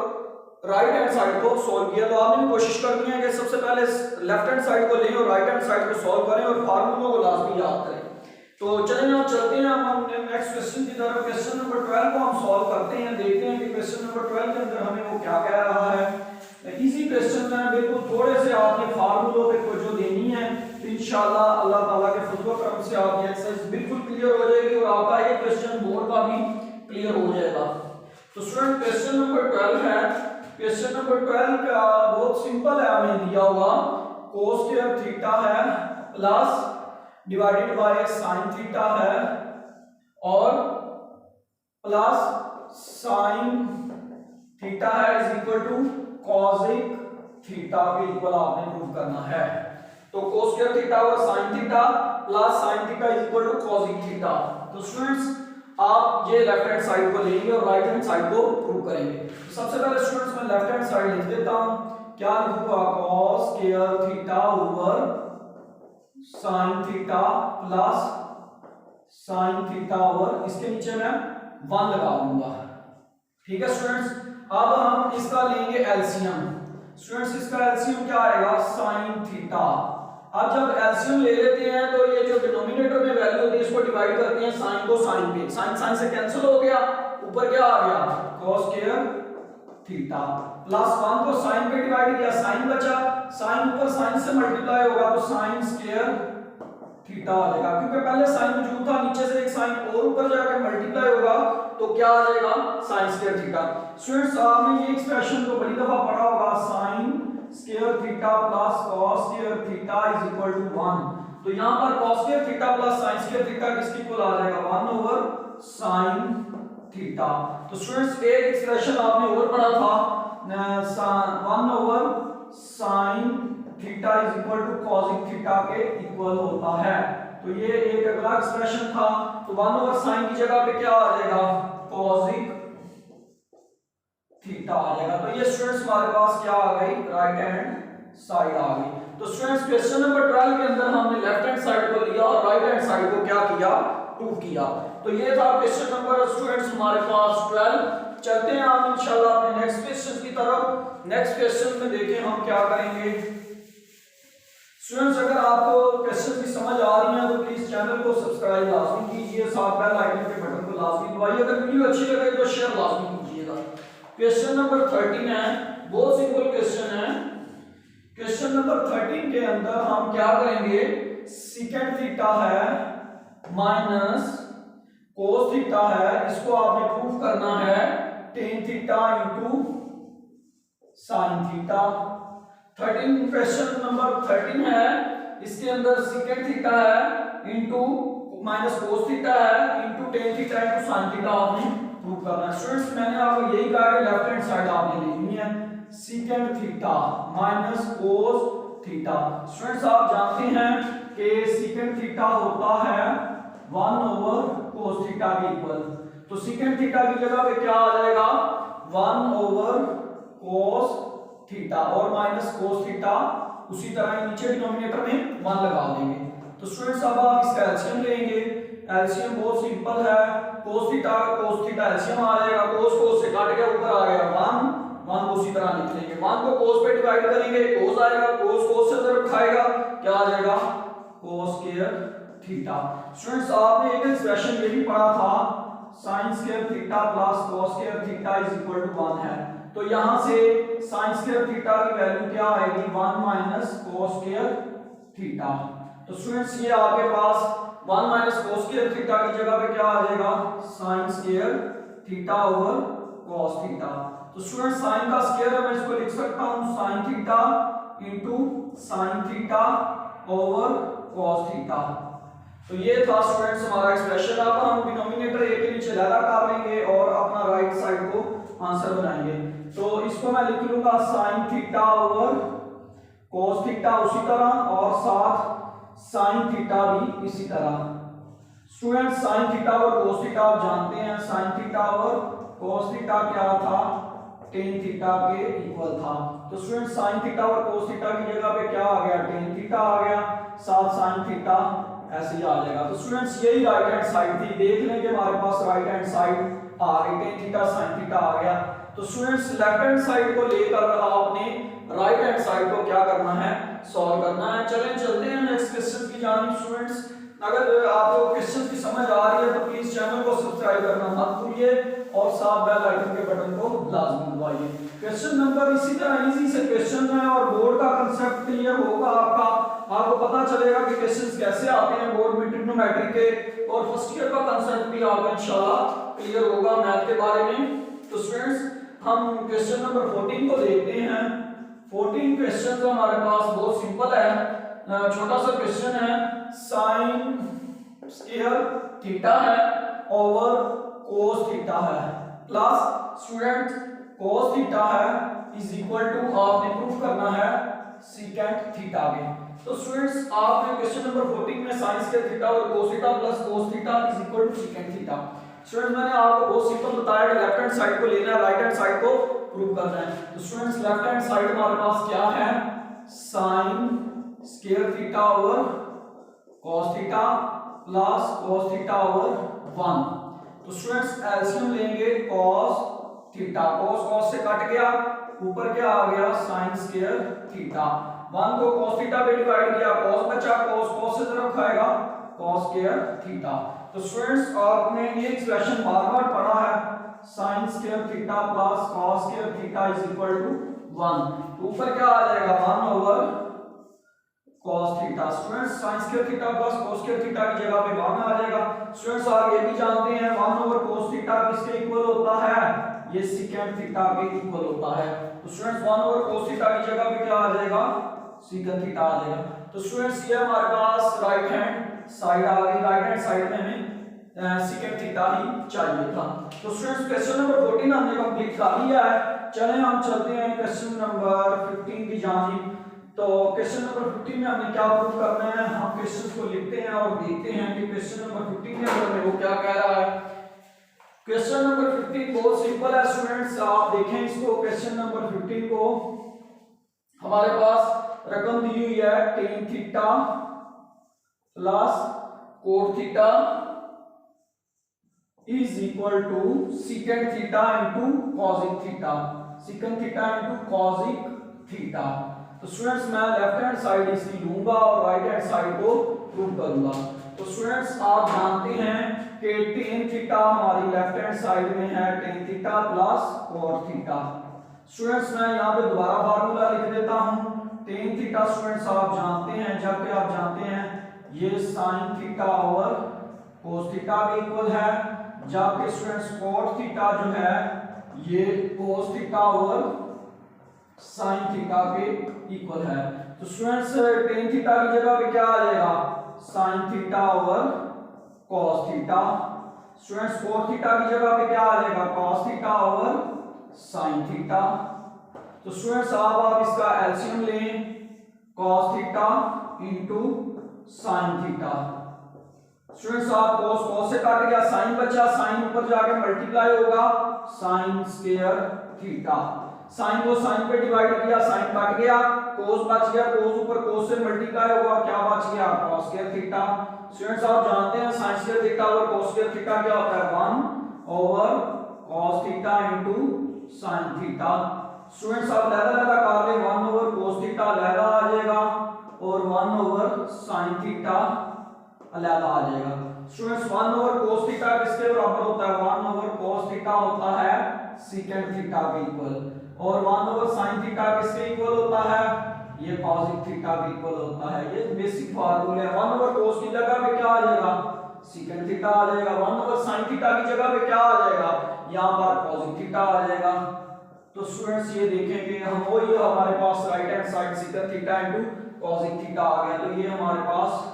राइट हैंड साइड को सॉल्व किया। तो आपने भी कोशिश करनी है कि सबसे पहले लेफ्ट हैंड साइड को लें और राइट हैंड साइड को सॉल्व करें और फार्मूलों को लाजमी याद करें। तो चलें हम चलते हैं हम नेक्स्ट क्वेश्चन की तरफ। क्वेश्चन नंबर 12 को हम सॉल्व करते हैं, देखते हैं कि क्वेश्चन नंबर 12 के अंदर हमें वो क्या कह रहा है। इसी क्वेश्चन में बिल्कुल थोड़े से आपने फार्मूलों पे को जो देनी है तो इंशाल्लाह अल्लाह ताला के फजल व करम से आपकी एक्सरसाइज बिल्कुल क्लियर हो जाएगी और आपका ये क्वेश्चन बोर्ड का भी क्लियर हो जाएगा। तो स्टूडेंट क्वेश्चन नंबर 12 है, क्वेश्चन नंबर 12 का बहुत सिंपल है, हमें दिया हुआ cos स्क्वायर थीटा है plus divided by sin theta है और प्लस sin थीटा है is equal to cosic theta के इक्वल आपने प्रूव करना है। तो cos स्क्वायर थीटा और sin थीटा plus sin theta is equal to cosic theta. तो स्टूडेंट्स आप ये लेफ्ट हैंड साइड को लेंगे और राइट हैंड साइड को प्रूव करेंगे। तो सबसे पहले स्टूडेंट्स मैं लेफ्ट हैंड साइड लिख देता हूं, क्या लिखूंगा, cos square theta over sin थीटा प्लस sin थीटा ओवर इसके नीचे मैं 1 लगा दूंगा। ठीक है स्टूडेंट्स, अब हम इसका लेंगे एलसीएम। स्टूडेंट्स इसका एलसीएम क्या आएगा, sin थीटा। अब जब एलसीएम ले लेते हैं तो ये जो डिनोमिनेटर में वैल्यू होती है इसको डिवाइड करते हैं sin को sin पे, sin से कैंसिल हो गया, ऊपर क्या आ गया cos स्क्वायर थीटा प्लस 1 को sin पे डिवाइड किया, sin बचा, sin ऊपर sin से मल्टीप्लाई होगा तो sin स्क्वायर थीटा आ जाएगा, क्योंकि पहले sin मौजूद था, नीचे से एक sin और ऊपर जाकर मल्टीप्लाई होगा तो क्या आ जाएगा sin स्क्वायर थीटा। स्टूडेंट्स आपने ये एक्सप्रेशन को बड़ी दफा पढ़ा होगा, sin square theta plus cos square theta is equal to 1। तो यहां पर cos square theta plus sin square theta किसके इक्वल आ जाएगा, 1 ओवर sin थीटा। तो स्टूडेंट्स एक एक्सप्रेशन आपने और पढ़ा था, 1 over sin theta is equal to cosic theta के इक्वल होता है। तो ये एक अगला एक्सप्रेशन था। तो 1 ओवर sin की जगह पे क्या आ जाएगा, cosic थीटा आ जाएगा। तो ये स्टूडेंट्स हमारे पास क्या आ गई, राइट हैंड साइड आ गई। तो स्टूडेंट्स क्वेश्चन नंबर 12 के अंदर हमने लेफ्ट हैंड साइड को लिया और राइट हैंड साइड को क्या किया, प्रूव किया। तो ये था क्वेश्चन नंबर स्टूडेंट्स हमारे पास 12। चलते हैं हम इंशाल्लाह अपने नेक्स्ट क्वेश्चन की तरफ। नेक्स्ट क्वेश्चन में देखें हम क्या करेंगे। स्टूडेंट्स अगर आपको क्वेश्चन की समझ आ रही है तो प्लीज चैनल को सब्सक्राइब लाजमी कीजिए, साथ बेल आइकन के बटन को लाजमी दबाइए, अगर वीडियो अच्छी लगे तो शेयर लाजमी कीजिएगा। क्वेश्चन नंबर 13 है, बहुत सिंपल क्वेश्चन है। क्वेश्चन नंबर 13 के अंदर हम क्या करेंगे, सेकंड थीटा है माइनस cos थीटा है, इसको आपने प्रूव करना है tan theta into sin theta. 13 question number 13 है, इसके अंदर सेकंड थीटा है इनटू माइनस cos थीटा है into tan theta into sin theta आपने प्रूव करना है। स्टूडेंट्स मैंने आपको यही कहा कि लेफ्ट हैंड साइड आपने लेनी है, second theta minus cos theta. Students आप जानते हैं कि सेकंड थीटा होता है 1 ओवर cos थीटा के इक्वल। तो सेकंड थीटा की जगह पे क्या आ जाएगा, 1 ओवर cos थीटा और माइनस cos थीटा, उसी तरह नीचे डिनोमिनेटर में 1 लगा देंगे। तो स्टूडेंट्स अब आप इसका एलसीएम लेंगे। एलसीएम बहुत सिंपल है, cos थीटा एलसीएम आ जाएगा, cos से काट के ऊपर आ गया 1 को उसी तरह लिख लेंगे, 1 को cos पे डिवाइड करेंगे, cos आएगा, cos से तरफ खाएगा, क्या आ जाएगा cos स्क्वायर थीटा। स्टूडेंट्स आपने एक एक्सप्रेशन ये भी पढ़ा था, sin square theta plus cos square theta is equal to 1 है। तो यहां से sin स्क्वायर थीटा की वैल्यू क्या आएगी, 1 माइनस cos स्क्वायर थीटा। तो स्टूडेंट्स ये आपके पास 1 माइनस cos स्क्वायर थीटा की जगह पे क्या आ जाएगा, sin square theta over cos theta. तो स्टूडेंट्स sin का स्क्वायर मैं इसको लिख सकता हूं sin theta into sin theta over cos theta. तो ये था स्टूडेंट्स हमारा एक्सप्रेशन। अब हम डिनोमिनेटर a के नीचे लैला कर लेंगे और अपना राइट साइड को आंसर बनाएंगे। तो इसको मैं लिख लूंगा sin theta over cos theta उसी तरह और साथ sin थीटा भी इसी तरह। स्टूडेंट साइन थीटा और कोस थीटा आप जानते हैं, साइन थीटा और कोस थीटा क्या था, टेन थीटा के इक्वल था। तो स्टूडेंट साइन थीटा और कोस थीटा की जगह पे क्या आ गया, टेन थीटा आ गया, साथ साइन थीटा ऐसे ही आ जाएगा। तो स्टूडेंट्स यही राइट हैंड साइड थी, देख लें कि हमारे पास राइट हैंड साइड आ गई, टेन थीटा साइन थीटा आ गया। तो स्टूडेंट्स लेफ्ट हैंड साइड को लेकर आपने राइट हैंड साइड को क्या करना है, सॉल्व करना है। चलें चलते हैं नेक्स्ट क्वेश्चन की जानिब। स्टूडेंट्स अगर आपको क्वेश्चन की समझ आ रही है तो प्लीज चैनल को सब्सक्राइब करना मत भूलिए और साथ बेल आइकन के बटन को लाजमी दबाइए। क्वेश्चन नंबर इसी तरह इजी से क्वेश्चन है और बोर्ड का कांसेप्ट क्लियर होगा आपका, आपको पता चलेगा कि क्वेश्चंस कैसे आते हैं बोर्ड में ट्रिग्नोमेट्री के, और फर्स्ट ईयर का कांसेप्ट भी आपका इंशाल्लाह क्लियर होगा मैथ के बारे में। तो स्टूडेंट्स हम क्वेश्चन नंबर 14 को देखते हैं। 14 क्वेश्चन तो हमारे पास बहुत सिंपल है, छोटा सा क्वेश्चन है, साइन स्क्वायर थीटा है ओवर कोस थीटा है प्लस स्टूडेंट कोस थीटा है इज इक्वल टू आपने प्रूफ करना है सीकेंट थीटा के। तो स्टूडेंट्स आपने क्वेश्चन नंबर 14 में साइन स्क्वायर थीटा और cos theta plus cos theta is equal to secant theta. Students मैंने आपको बहुत सिंपल बताया कि लेफ्ट हैंड साइड को लेना है, राइट हैंड साइड को प्रूव करना है। तो स्टूडेंट्स लेफ्ट हैंड साइड हमारे पास क्या है, sign square theta over cos theta plus cos theta over 1। तो स्टूडेंट्स एलसीएम लेंगे cos थीटा, cos से कट गया, ऊपर क्या आ गया sin स्क्वायर थीटा, 1 को cos थीटा पे डिवाइड किया, cos बचा, cos से तरफ खाएगा cos स्क्वायर थीटा। तो स्टूडेंट्स आपने ये एक्सप्रेशन बार-बार पढ़ा है, sin square theta plus cos square theta is equal to 1। ऊपर क्या आ जाएगा 1 over cos theta. Students sin square theta plus cos square theta की जगह पे 1 आ जाएगा। स्टूडेंट्स आप ये भी जानते हैं 1 ओवर cos थीटा किसके इक्वल होता है, ये secant थीटा के इक्वल होता है। तो स्टूडेंट्स 1 ओवर cos थीटा की जगह पे क्या आ जाएगा, secant थीटा आ जाएगा। तो स्टूडेंट्स ये हमारे पास राइट हैंड साइड आ गई, राइट हैंड साइड में हमें secant थीटा ही चाहिए था। तो स्टूडेंट्स क्वेश्चन नंबर 14 हमने कंप्लीट कर लिया है। चलें हम चलते हैं क्वेश्चन नंबर 15 की जानिब। तो क्वेश्चन नंबर 15 में हमें क्या प्रूव करना है, हम क्वेश्चंस को लिखते हैं और देखते हैं कि क्वेश्चन नंबर 15 में हमें वो क्या कह रहा है। क्वेश्चन नंबर 15 बहुत सिंपल है स्टूडेंट्स, आप देखें इसको। क्वेश्चन नंबर 15 को हमारे पास रकम दी हुई है tan theta plus cot theta is equal to secant theta into cosic theta, secant theta into cosic theta. तो स्टूडेंट्स मैं लेफ्ट हैंड साइड इसकी लूंगा और राइट हैंड साइड को प्रूव करूंगा। तो स्टूडेंट्स आप जानते हैं कि tan थीटा हमारी लेफ्ट हैंड साइड में है tan theta plus cot theta. Students मैं यहां पे दोबारा फार्मूला लिख देता हूं, tan थीटा स्टूडेंट्स आप जानते हैं, जबकि आप जानते हैं ये sin theta over cos theta के इक्वल है, जबकि स्टूडेंट्स cot थीटा जो है ये cos theta over sin theta के इक्वल है। तो स्टूडेंट्स tan थीटा की जगह पे क्या आ जाएगा, sin theta over cos theta. Students cot theta की जगह पे क्या आ जाएगा, cos theta over sin theta. तो स्टूडेंट्स आप इसका एलसीएम लें, cos theta into sin theta. Students आप cos से काट गया, sin बचा, sin ऊपर जाके मल्टीप्लाई होगा sin स्क्वायर थीटा, साइन को साइन पे डिवाइड किया, साइन कट गया, cos बच गया, cos ऊपर cos से मल्टीप्लाई होगा, क्या बच गया cos स्क्वायर थीटा। स्टूडेंट्स आप जानते हैं sin स्क्वायर थीटा और cos स्क्वायर थीटा क्या होता है 1 over cos theta into sin theta. Students आप लहदा कर ले, 1 ओवर cos थीटा लहदा आ जाएगा और 1 ओवर sin थीटा लहदा आ जाएगा। स्टूडेंट्स 1 ओवर cos थीटा किसके बराबर होता है, 1 ओवर cos थीटा होता है secant थीटा के इक्वल, और 1 ओवर sin थीटा किसके इक्वल होता है, ये cosic थीटा के इक्वल होता है। ये बेसिक फार्मूला है। 1 ओवर cos की जगह पे क्या आ जाएगा, secant थीटा आ जाएगा, 1 ओवर sin थीटा की जगह पे क्या आ जाएगा, यहां पर cosic थीटा आ जाएगा। तो स्टूडेंट्स ये देखेंगे हम वही हमारे पास right hand side secant theta into cosic theta आ गया, तो ये हमारे पास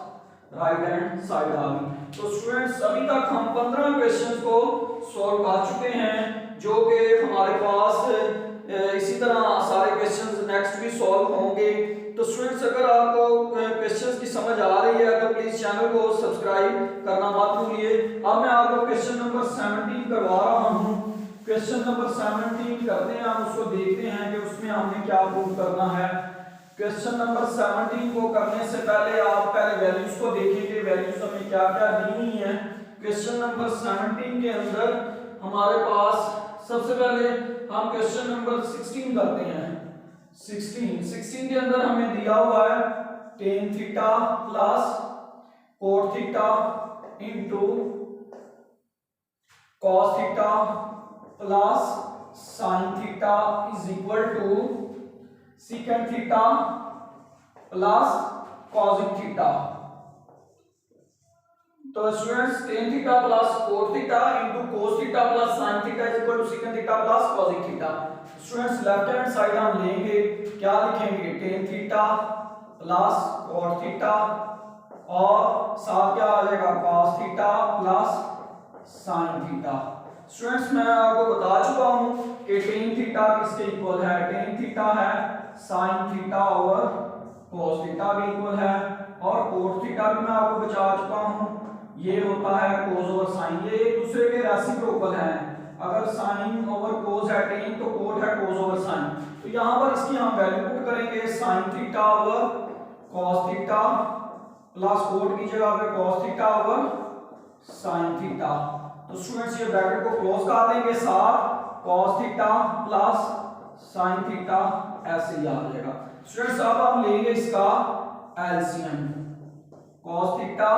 राइट हैंड साइड आ गई। तो स्टूडेंट्स अभी तक हम 15 क्वेश्चंस को सॉल्व कर चुके हैं, जो कि हमारे पास इसी तरह सारे क्वेश्चंस नेक्स्ट भी सॉल्व होंगे। तो स्टूडेंट्स अगर आपको क्वेश्चंस की समझ आ रही है तो प्लीज चैनल को सब्सक्राइब करना मत भूलिए। अब मैं आपको क्वेश्चन नंबर 17 करवा रहा हूँ। क्वेश्चन नंबर 17 करते हैं, हम उसको देखते हैं कि उसमें हमने क्या प्रूव करना है। क्वेश्चन नंबर 17 को करने से पहले आप पहले वैल्यूज को देखेंगे, वैल्यूज हमें क्या क्या दी हुई है। क्वेश्चन नंबर 17 के अंदर हमारे पास सबसे पहले हम क्वेश्चन नंबर 16 करते हैं। 16 के अंदर हमें दिया हुआ है tan theta plus cot theta into cos theta plus sin theta is equal to secant theta plus cosec theta. तो students tan theta plus cot theta into cos theta plus sin theta is equal to secant theta plus cosec theta. Students left hand side हम लेंगे, क्या लिखेंगे tan theta plus cot theta और साथ क्या आ जाएगा cos theta plus sin theta. Students मैं आपको बता चुका हूं कि tan थीटा किसके इक्वल है, tan थीटा है sin theta over cos theta के इक्वल है, और cot थीटा भी मैं आपको बता चुका हूं, ये होता है cos ओवर sin। ये एक दूसरे के रेसिप्रोकल हैं। अगर sin ओवर cos है tan तो cot है cos ओवर sin। तो यहां पर इसकी हम वैल्यू पुट करेंगे sin theta over cos theta plus cot की जगह पे cos theta over sin theta. तो स्टूडेंट्स ये ब्रैकेट को क्लोज कर देंगे, साथ cos theta plus sin theta ऐसे ही आ जाएगा। स्टूडेंट्स अब हम लेंगे इसका LCM, cos theta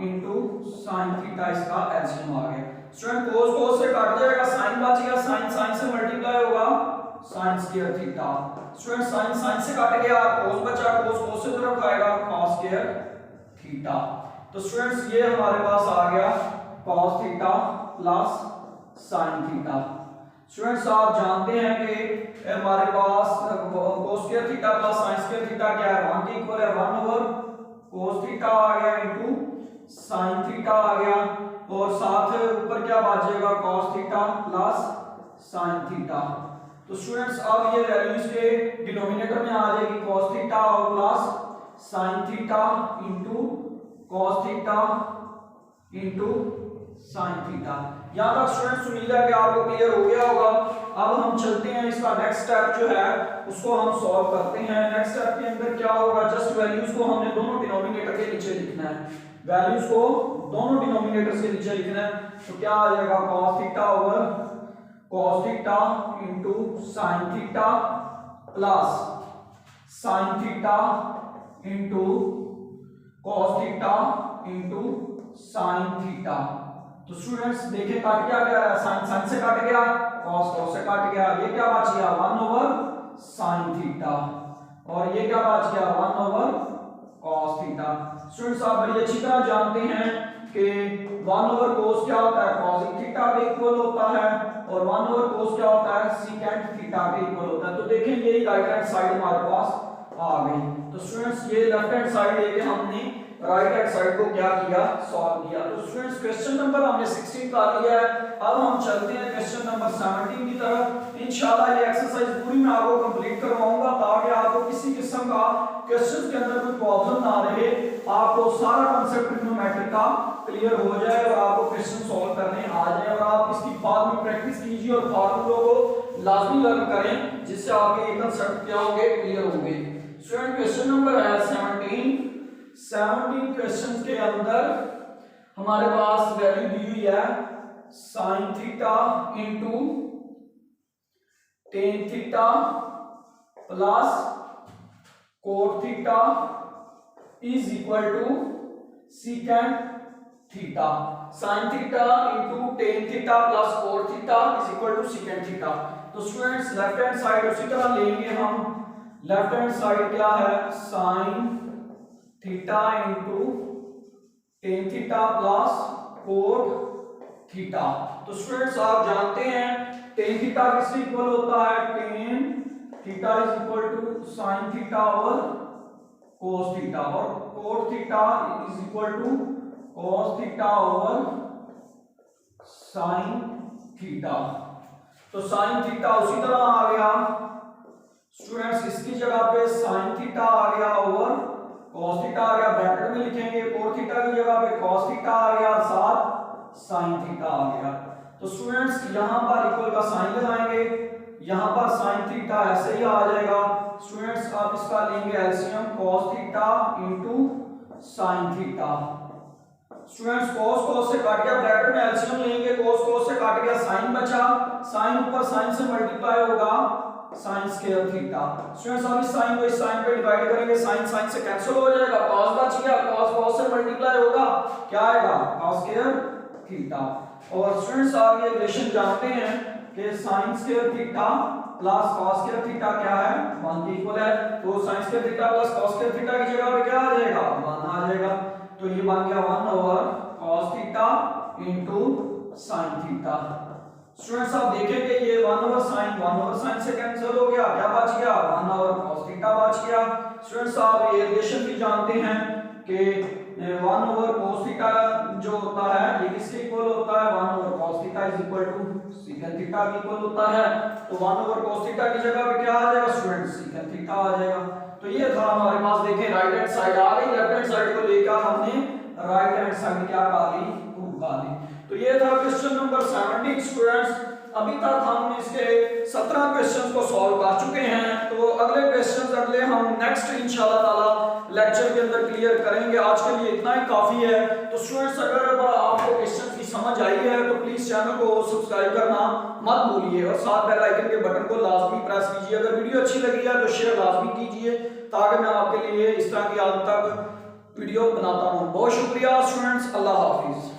into sin theta, इसका एलसीएम आ गया। स्टूडेंट cos से कट जाएगा, sin बचेगा, sin से मल्टीप्लाई होगा sin square theta. Student sin से कट गया, cos बचा, cos से तरफ आएगा cos स्क्वायर थीटा। तो स्टूडेंट्स ये हमारे पास आ गया cos theta plus sin theta. Students आप जानते हैं कि हमारे पास cos square theta plus sin square theta क्या है, 1 के इक्वल है। 1 ओवर cos थीटा आ गया इनटू sin थीटा आ गया, और साथ ऊपर क्या बचेगा cos theta plus sin theta. तो स्टूडेंट्स अब ये वैल्यूज के डिनोमिनेटर में आ जाएगी cos थीटा और plus sin theta into cos theta into sin theta. यहां तक स्टूडेंट्स उम्मीद है कि आपको क्लियर हो गया होगा। अब हम चलते हैं, इसका नेक्स्ट स्टेप जो है उसको हम सॉल्व करते हैं। नेक्स्ट स्टेप के अंदर क्या होगा, जस्ट वैल्यूज को हमने दोनों डिनोमिनेटर के नीचे लिखना है, वैल्यूज को दोनों डिनोमिनेटर के नीचे लिखना है। तो क्या आ जाएगा cos theta over cos theta into sin थीटा plus sin theta into cos theta into sin theta. तो स्टूडेंट्स देखिए कट क्या गया, sin से कट गया, cos से कट गया, ये क्या बच गया 1 ओवर sin थीटा, और ये क्या बच गया 1 ओवर cos थीटा। स्टूडेंट्स आप बड़ी अच्छी तरह जानते हैं कि 1 ओवर cos क्या होता है, cosec थीटा के इक्वल होता है, और 1 ओवर cos क्या होता है, secant थीटा के इक्वल होता है। तो देखें यही राइट हैंड साइड हमारे पास आ गई। तो स्टूडेंट्स ये लेफ्ट हैंड साइड लेके हमने राइट हैंड साइड को क्या किया, सॉल्व किया। तो स्टूडेंट्स क्वेश्चन नंबर हमने 16 का लिया है। अब हम चलते हैं क्वेश्चन नंबर 17 की तरफ। इंशाल्लाह ये एक्सरसाइज पूरी मैं आपको कंप्लीट करवाऊंगा ताकि आपको किसी किस्म का क्वेश्चन के अंदर कोई प्रॉब्लम ना रहे, आपको सारा कांसेप्ट ट्रिग्नोमेट्री का क्लियर हो जाए और आपको क्वेश्चन सॉल्व करने आ जाए, और आप इसकी बाद में प्रैक्टिस कीजिए और फार्मूलों को लाजमी लर्न करें, जिससे आपके ये कांसेप्ट क्या होंगे, क्लियर होंगे। स्टूडेंट क्वेश्चन नंबर है 17 क्वेश्चन के अंदर हमारे पास वैल्यू दी हुई है sin theta into tan theta plus cot theta is equal to secant theta. sin theta into tan theta plus cot theta is equal to secant theta. तो students left hand side उसी तरह लेंगे हम। Left hand side क्या है, sin theta into tan theta plus cot theta. तो students आप जानते हैं tan थीटा किसके इक्वल होता है, tan theta is equal to sin theta over cos theta, और cot theta is equal to cos theta over sin theta. तो sin theta उसी तरह आ गया स्टूडेंट्स, इसकी जगह पे sin थीटा आ गया ओवर cos थीटा आ गया, ब्रैकेट में लिखेंगे cot थीटा की जगह पे cos थीटा आ गया, साथ sin थीटा आ गया। तो स्टूडेंट्स यहाँ पर इक्वल का साइन लगाएंगे, यहाँ पर sin थीटा ऐसे ही आ जाएगा। स्टूडेंट्स आप इसका लेंगे LCM cos theta into sin theta. Students cos से काट गया, ब्रैकेट में एलसीएम लेंगे, cos से काट गया, sin बचा, sin ऊपर sin से मल्टीप्लाई होगा sin स्क्वायर थीटा। स्टूडेंट्स अब इस sin को इस sin पे डिवाइड करेंगे, sin से कैंसिल हो जाएगा, cos बच गया, cos से मल्टीप्लाई होगा, क्या आएगा cos स्क्वायर थीटा। और स्टूडेंट्स आप ये रिलेशन जानते हैं कि sin square theta plus cos square theta क्या है, 1 के इक्वल है। तो sin square theta plus cos square theta की जगह पे क्या आ जाएगा, 1 आ जाएगा। तो ये बन गया 1 over cos theta into sin theta. Students आप देखेंगे ये 1 ओवर sin से कैंसिल हो गया, क्या बच गया 1 ओवर cos थीटा बच गया। स्टूडेंट्स आप ये रिलेशन भी जानते हैं कि 1 ओवर cos थीटा जो होता है ये किसके इक्वल होता है, 1 over cos theta is equal to secant theta के इक्वल होता है। तो 1 ओवर cos थीटा की जगह पे क्या आ जाएगा स्टूडेंट्स, secant थीटा आ जाएगा। तो ये था हमारे पास, देखें राइट हैंड साइड आ गई, लेफ्ट हैंड साइड को लेकर हमने राइट हैंड साइड क्या कर ली, प्रूव कर ली। तो ये था क्वेश्चन नंबर 17 स्टूडेंट्स। अभी तक हम इसके 17 क्वेश्चंस को सॉल्व कर चुके हैं। तो अगले क्वेश्चंस अगले हम नेक्स्ट इंशाल्लाह ताला लेक्चर के अंदर क्लियर करेंगे। आज के लिए इतना ही काफी है। तो स्टूडेंट्स अगर आपको क्वेश्चंस की समझ आई है तो प्लीज चैनल को सब्सक्राइब करना मत भूलिए और साथ बेल आइकन के बटन को लाजमी प्रेस कीजिए। अगर वीडियो अच्छी लगी है तो शेयर लाजमी कीजिए ताकि मैं आपके लिए इस तरह की आगे तक वीडियो बनाता हूँ। बहुत शुक्रिया स्टूडेंट्स, अल्लाह हाफिज।